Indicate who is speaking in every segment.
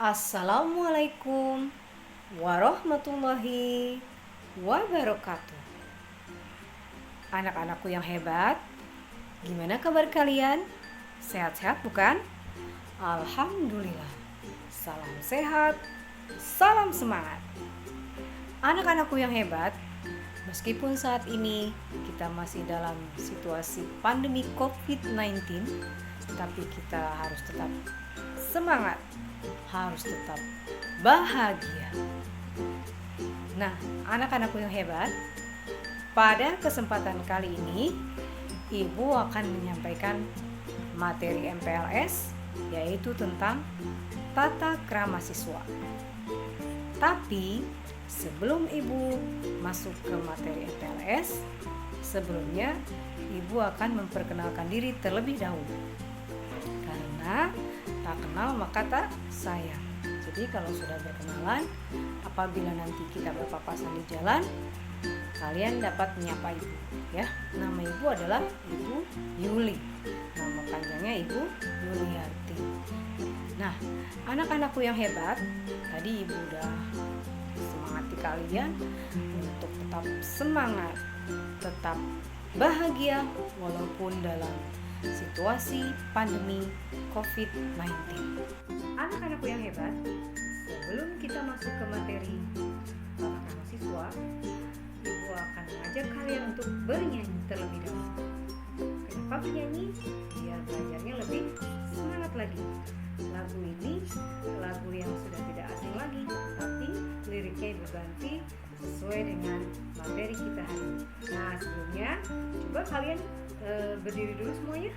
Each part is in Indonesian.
Speaker 1: Assalamualaikum warahmatullahi wabarakatuh. Anak-anakku yang hebat, gimana kabar kalian? Sehat-sehat bukan? Alhamdulillah. Salam sehat, salam semangat. Anak-anakku yang hebat, meskipun saat ini kita masih dalam situasi pandemi COVID-19, tapi kita harus tetap semangat, harus tetap bahagia. Nah, anak-anakku yang hebat, pada kesempatan kali ini Ibu akan menyampaikan materi MPLS, yaitu tentang tata krama siswa. Tapi sebelum Ibu masuk ke materi MPLS, sebelumnya Ibu akan memperkenalkan diri terlebih dahulu. Karena tak kenal maka tak sayang. Jadi kalau sudah berkenalan, apabila nanti kita berpapasan di jalan, kalian dapat menyapa Ibu, ya. Nama Ibu adalah Ibu Yuli. Nama panjangnya Ibu Yuliarti. Nah, anak-anakku yang hebat, tadi Ibu udah semangati kalian untuk tetap semangat, tetap bahagia walaupun dalam situasi pandemi COVID-19. Anak-anakku yang hebat, sebelum kita masuk ke materi tata krama siswa, Ibu akan mengajak kalian untuk bernyanyi terlebih dahulu. Kenapa bernyanyi? Biar belajarnya lebih semangat lagi. Lagu ini lagu yang sudah tidak asing lagi, tapi liriknya Ibu ganti sesuai dengan materi kita hari ini. Nah, sebelumnya coba kalian berdiri dulu semuanya.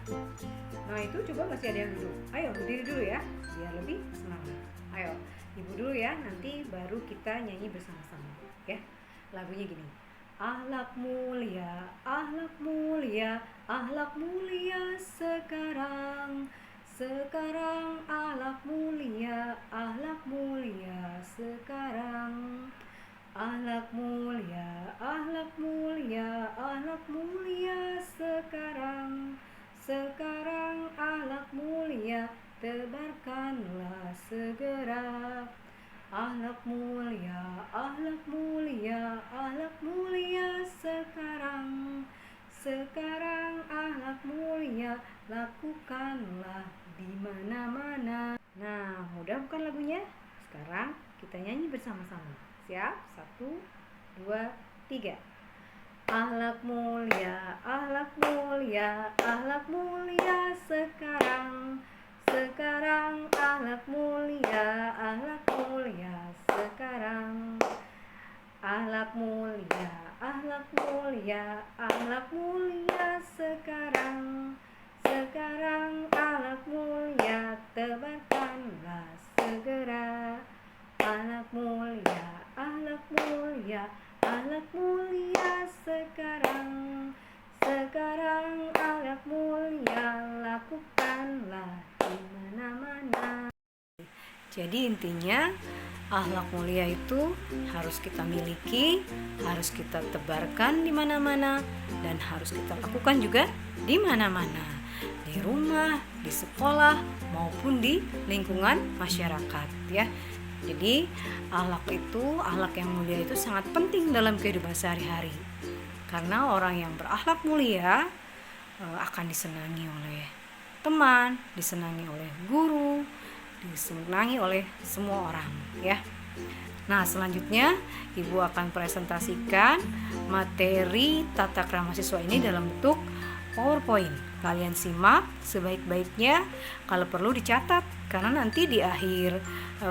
Speaker 1: Nah, itu coba masih ada yang duduk. Ayo berdiri dulu ya, biar lebih semangat. Ayo, Ibu dulu ya, nanti baru kita nyanyi bersama-sama ya. Lagunya gini. Akhlak mulia, akhlak mulia, akhlak mulia sekarang. Sekarang akhlak mulia sekarang. Akhlak mulia, akhlak mulia, akhlak mulia sekarang. Sekarang akhlak mulia, tebarkanlah segera. Akhlak mulia, akhlak mulia, akhlak mulia sekarang. Sekarang akhlak mulia, lakukanlah di mana-mana. Nah, mudah bukan lagunya? Sekarang kita nyanyi bersama-sama. Siap? 1, 2, 3. Akhlak mulia, akhlak mulia, akhlak mulia sekarang. Sekarang akhlak mulia sekarang. Akhlak mulia, akhlak mulia, akhlak mulia sekarang. Sekarang akhlak mulia, tebarkanlah segera. Akhlak mulia, akhlak mulia, akhlak mulia sekarang. Sekarang akhlak mulia, lakukanlah di mana-mana. Jadi intinya akhlak mulia itu harus kita miliki, harus kita tebarkan di mana-mana, dan harus kita lakukan juga di mana-mana, di rumah, di sekolah, maupun di lingkungan masyarakat ya. Jadi akhlak yang mulia itu sangat penting dalam kehidupan sehari-hari. Karena orang yang berakhlak mulia akan disenangi oleh teman, disenangi oleh guru, disenangi oleh semua orang ya. Nah, selanjutnya Ibu akan presentasikan materi tata krama siswa ini dalam bentuk PowerPoint. Kalian simak sebaik-baiknya, kalau perlu dicatat karena nanti di akhir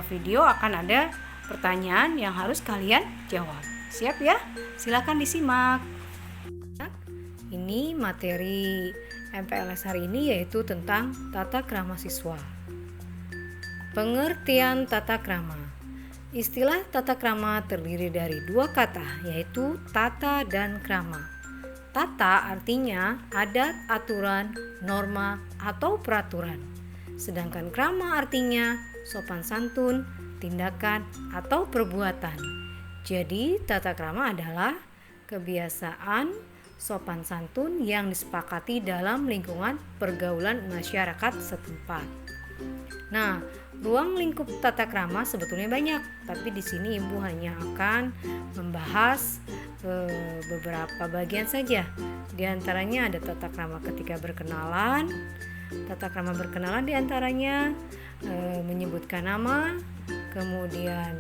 Speaker 1: video akan ada pertanyaan yang harus kalian jawab. Siap ya? Silakan disimak. Ini materi MPLS hari ini yaitu tentang tata krama siswa. Pengertian tata krama. Istilah tata krama terdiri dari dua kata, yaitu tata dan krama. Tata artinya adat, aturan, norma, atau peraturan. Sedangkan krama artinya sopan santun, tindakan, atau perbuatan. Jadi tata krama adalah kebiasaan sopan santun yang disepakati dalam lingkungan pergaulan masyarakat setempat. Nah, ruang lingkup tata krama sebetulnya banyak, tapi di sini Ibu hanya akan membahas beberapa bagian saja. Di antaranya ada tata krama ketika berkenalan. Tata krama berkenalan di antaranya menyebutkan nama, kemudian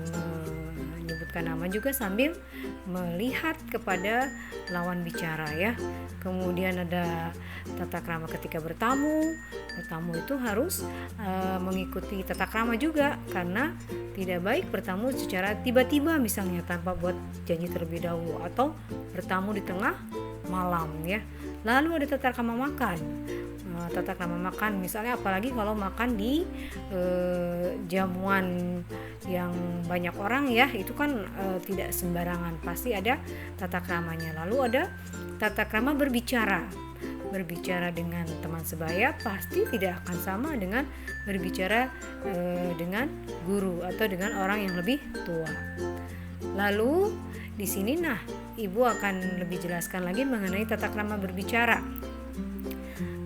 Speaker 1: menyebutkan nama juga sambil melihat kepada lawan bicara ya. Kemudian ada tata krama ketika bertamu. Bertamu itu harus mengikuti tata krama juga, karena tidak baik bertamu secara tiba-tiba, misalnya tanpa buat janji terlebih dahulu, atau bertamu di tengah malam ya. Lalu ada tata krama makan. Tata krama makan misalnya, apalagi kalau makan di jamuan yang banyak orang ya, itu kan tidak sembarangan, pasti ada tata kramanya. Lalu ada tata krama berbicara dengan teman sebaya pasti tidak akan sama dengan berbicara dengan guru atau dengan orang yang lebih tua. Lalu di sini Ibu akan lebih jelaskan lagi mengenai tata krama berbicara.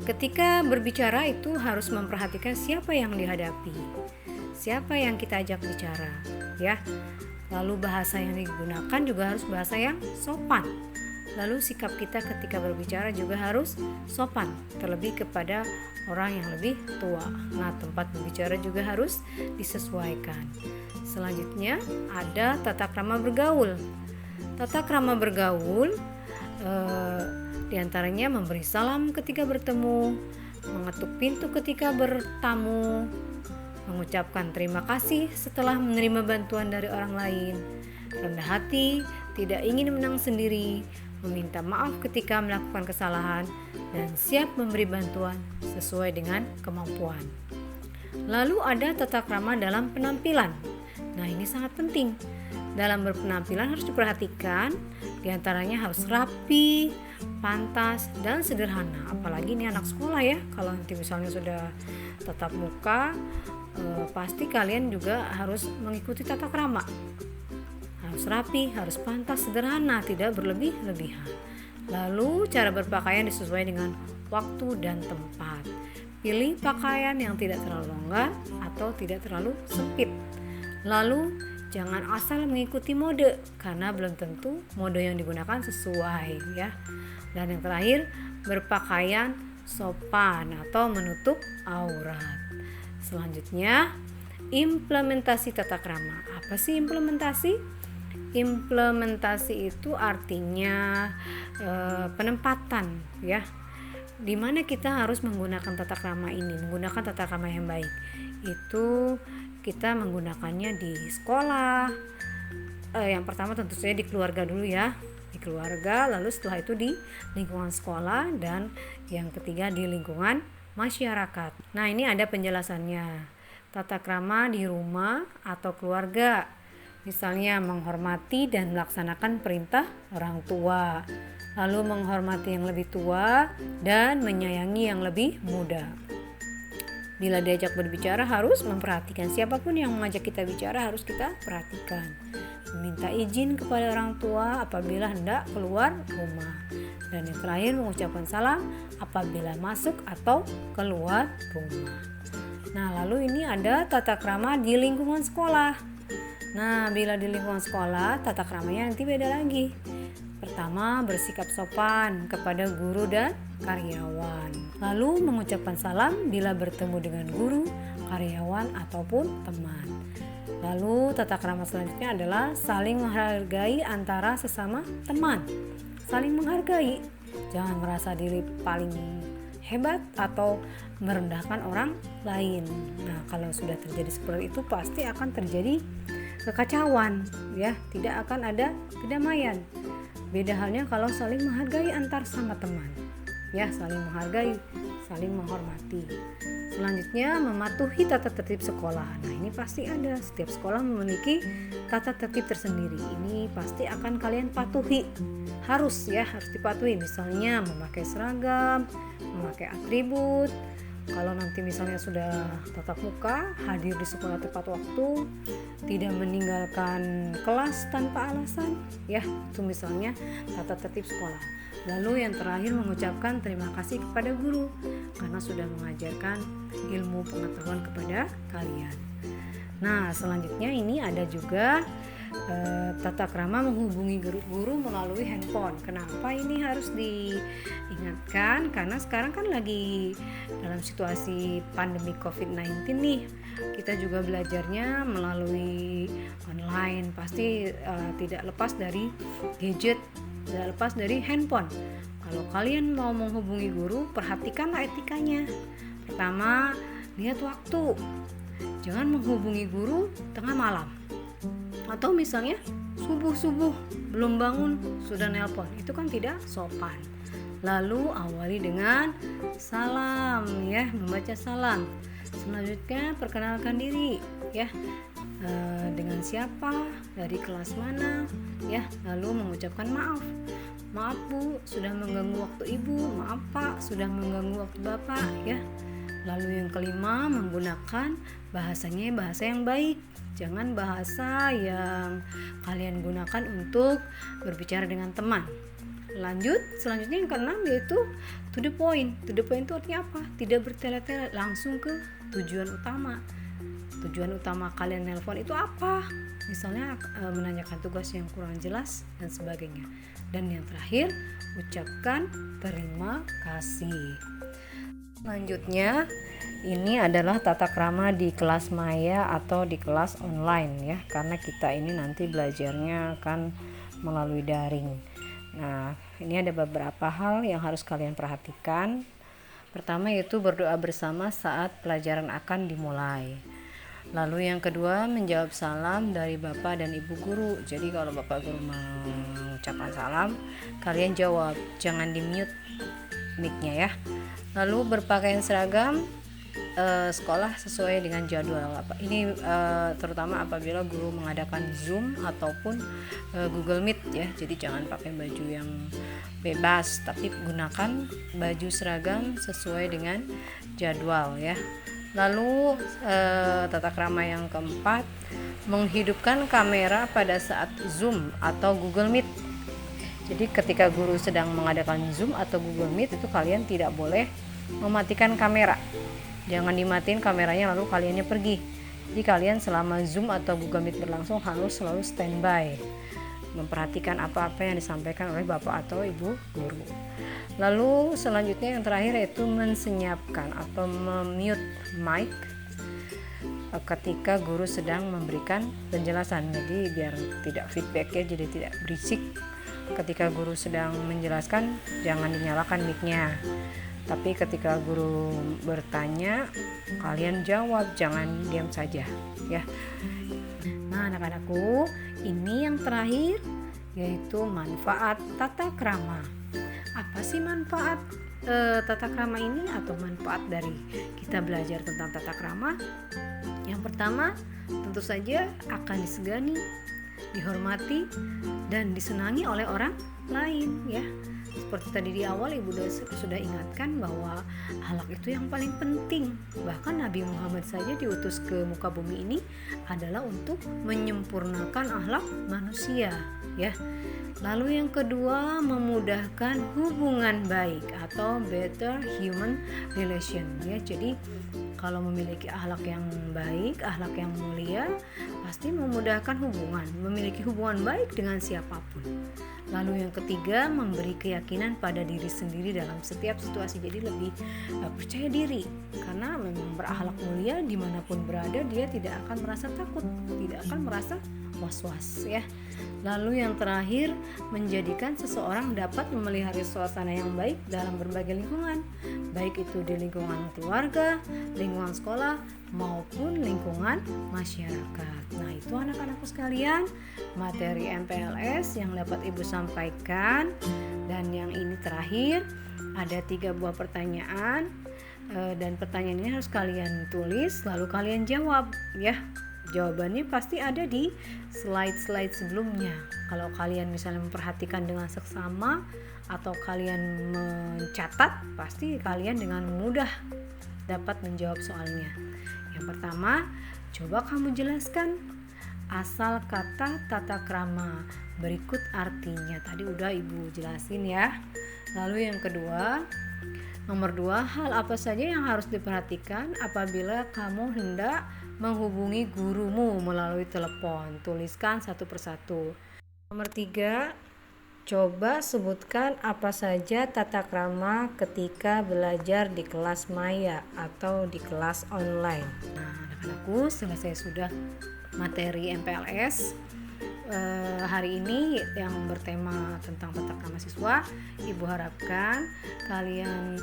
Speaker 1: Ketika berbicara itu harus memperhatikan siapa yang dihadapi, siapa yang kita ajak bicara ya. Lalu bahasa yang digunakan juga harus bahasa yang sopan. Lalu sikap kita ketika berbicara juga harus sopan, terlebih kepada orang yang lebih tua. Nah, tempat berbicara juga harus disesuaikan. Selanjutnya ada tata krama bergaul. Tata krama bergaul di antaranya memberi salam ketika bertemu, mengetuk pintu ketika bertamu, mengucapkan terima kasih setelah menerima bantuan dari orang lain, rendah hati, tidak ingin menang sendiri, meminta maaf ketika melakukan kesalahan, dan siap memberi bantuan sesuai dengan kemampuan. Lalu ada tata krama dalam penampilan. Nah, ini sangat penting. Dalam berpenampilan harus diperhatikan, diantaranya harus rapi, pantas, dan sederhana. Apalagi ini anak sekolah ya, kalau nanti misalnya sudah tatap muka, pasti kalian juga harus mengikuti tata krama. Harus rapi, harus pantas, sederhana, tidak berlebih-lebihan. Lalu cara berpakaian disesuaikan dengan waktu dan tempat. Pilih pakaian yang tidak terlalu longgar atau tidak terlalu sempit. Lalu jangan asal mengikuti mode, karena belum tentu mode yang digunakan sesuai ya. Dan yang terakhir, berpakaian sopan atau menutup aurat. Selanjutnya, implementasi tata krama. Apa sih implementasi? Implementasi itu artinya penempatan ya. Di mana kita harus menggunakan tata krama ini, menggunakan tata krama yang baik. Itu kita menggunakannya di sekolah. Yang pertama tentu saja di keluarga dulu ya, di keluarga, lalu setelah itu di lingkungan sekolah, dan yang ketiga di lingkungan masyarakat. Nah, ini ada penjelasannya. Tata krama di rumah atau keluarga, misalnya menghormati dan melaksanakan perintah orang tua, lalu menghormati yang lebih tua dan menyayangi yang lebih muda. Bila diajak berbicara harus memperhatikan, siapapun yang mengajak kita bicara harus kita perhatikan. Meminta izin kepada orang tua apabila hendak keluar rumah. Dan yang terakhir, mengucapkan salam apabila masuk atau keluar rumah. Nah, lalu ini ada tata krama di lingkungan sekolah. Nah, bila di lingkungan sekolah, tata kramanya nanti beda lagi. Pertama, bersikap sopan kepada guru dan karyawan. Lalu mengucapkan salam bila bertemu dengan guru, karyawan, ataupun teman. Lalu tata krama selanjutnya adalah saling menghargai antara sesama teman. Saling menghargai, jangan merasa diri paling hebat atau merendahkan orang lain. Nah, kalau sudah terjadi seperti itu pasti akan terjadi kekacauan ya, tidak akan ada kedamaian. Beda halnya kalau saling menghargai antar sama teman ya, saling menghargai, saling menghormati. Selanjutnya, mematuhi tata tertib sekolah. Nah, ini pasti ada, setiap sekolah memiliki tata tertib tersendiri. Ini pasti akan kalian patuhi, harus dipatuhi. Misalnya memakai seragam, memakai atribut, Kalau nanti misalnya sudah tatap muka, hadir di sekolah tepat waktu, tidak meninggalkan kelas tanpa alasan, ya itu misalnya tata tertib sekolah. Lalu yang terakhir mengucapkan terima kasih kepada guru karena sudah mengajarkan ilmu pengetahuan kepada kalian. Nah, selanjutnya ini ada juga tata krama menghubungi guru melalui handphone. Kenapa ini harus diingatkan? Karena sekarang kan lagi dalam situasi pandemi COVID-19 nih. Kita juga belajarnya melalui online. Pasti tidak lepas dari gadget, tidak lepas dari handphone. Kalau kalian mau menghubungi guru, perhatikanlah etikanya. Pertama, lihat waktu. Jangan menghubungi guru tengah malam. Atau misalnya subuh belum bangun sudah nelpon, itu kan tidak sopan. Lalu awali dengan salam, ya, membaca salam. Selanjutnya perkenalkan diri, ya, dengan siapa, dari kelas mana, ya. Lalu mengucapkan maaf Bu, sudah mengganggu waktu ibu. Maaf Pak, sudah mengganggu waktu bapak, ya. Lalu yang kelima, menggunakan bahasanya bahasa yang baik. Jangan bahasa yang kalian gunakan untuk berbicara dengan teman. Selanjutnya yang keenam yaitu to the point. To the point itu artinya apa? Tidak bertele-tele, langsung ke tujuan utama. Tujuan utama kalian nelpon itu apa? Misalnya menanyakan tugas yang kurang jelas dan sebagainya. Dan yang terakhir, ucapkan terima kasih. Selanjutnya ini adalah tata krama di kelas maya atau di kelas online, ya, karena kita ini nanti belajarnya akan melalui daring. Nah, ini ada beberapa hal yang harus kalian perhatikan. Pertama yaitu berdoa bersama saat pelajaran akan dimulai. Lalu yang kedua, menjawab salam dari Bapak dan Ibu guru. Jadi kalau Bapak guru mengucapkan salam, kalian jawab, jangan di-mute mic-nya, ya. Lalu berpakaian seragam sekolah sesuai dengan jadwal. Ini terutama apabila guru mengadakan Zoom ataupun Google Meet, ya. Jadi jangan pakai baju yang bebas, tapi gunakan baju seragam sesuai dengan jadwal, ya. Lalu tata krama yang keempat, menghidupkan kamera pada saat Zoom atau Google Meet. Jadi ketika guru sedang mengadakan Zoom atau Google Meet itu kalian tidak boleh mematikan kamera. Jangan dimatiin kameranya lalu kaliannya pergi. Jadi kalian selama Zoom atau Google Meet berlangsung harus selalu standby, memperhatikan apa-apa yang disampaikan oleh Bapak atau Ibu guru. Lalu selanjutnya yang terakhir yaitu mensenyapkan atau memute mic ketika guru sedang memberikan penjelasan. Jadi biar tidak feedback, ya, jadi tidak berisik. Ketika guru sedang menjelaskan jangan dinyalakan mic-nya. Tapi ketika guru bertanya, kalian jawab, jangan diam saja, ya. Nah, anak-anakku, ini yang terakhir yaitu manfaat tata krama. Apa sih manfaat tata krama ini atau manfaat dari kita belajar tentang tata krama? Yang pertama, tentu saja akan disegani, dihormati, dan disenangi oleh orang lain, ya. Seperti tadi di awal Ibu sudah ingatkan bahwa akhlak itu yang paling penting. Bahkan Nabi Muhammad saja diutus ke muka bumi ini adalah untuk menyempurnakan akhlak manusia, ya. Lalu yang kedua, memudahkan hubungan baik atau better human relation, ya. Jadi kalau memiliki akhlak yang baik, akhlak yang mulia, pasti memudahkan hubungan, memiliki hubungan baik dengan siapapun. Lalu yang ketiga, memberi keyakinan pada diri sendiri dalam setiap situasi. Jadi lebih percaya diri, karena memang berakhlak mulia dimanapun berada dia tidak akan merasa takut, tidak akan merasa was-was, ya. Lalu yang terakhir, menjadikan seseorang dapat memelihara suasana yang baik dalam berbagai lingkungan, baik itu di lingkungan keluarga, lingkungan sekolah, maupun lingkungan masyarakat. Nah, itu anak-anakku sekalian, materi MPLS yang dapat Ibu sampaikan. Dan yang ini terakhir, ada 3 buah pertanyaan, dan pertanyaan ini harus kalian tulis lalu kalian jawab, ya. Jawabannya pasti ada di slide-slide sebelumnya. Kalau kalian misalnya memperhatikan dengan seksama atau kalian mencatat, pasti kalian dengan mudah dapat menjawab soalnya. Yang pertama, coba kamu jelaskan asal kata tata krama berikut artinya. Tadi udah Ibu jelasin ya. Lalu yang kedua, nomor 2, hal apa saja yang harus diperhatikan apabila kamu hendak menghubungi gurumu melalui telepon. Tuliskan satu persatu. Nomor 3, coba sebutkan apa saja tata krama ketika belajar di kelas maya atau di kelas online. Nah, anak-anakku, selesai sudah materi MPLS hari ini yang bertema tentang tata krama siswa. Ibu harapkan kalian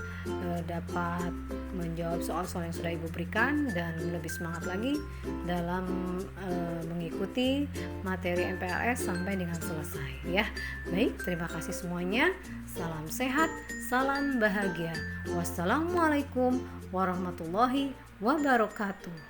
Speaker 1: dapat menjawab soal-soal yang sudah Ibu berikan dan lebih semangat lagi dalam mengikuti materi MPLS sampai dengan selesai ya. Baik, terima kasih semuanya. Salam sehat, salam bahagia. Wassalamualaikum warahmatullahi wabarakatuh.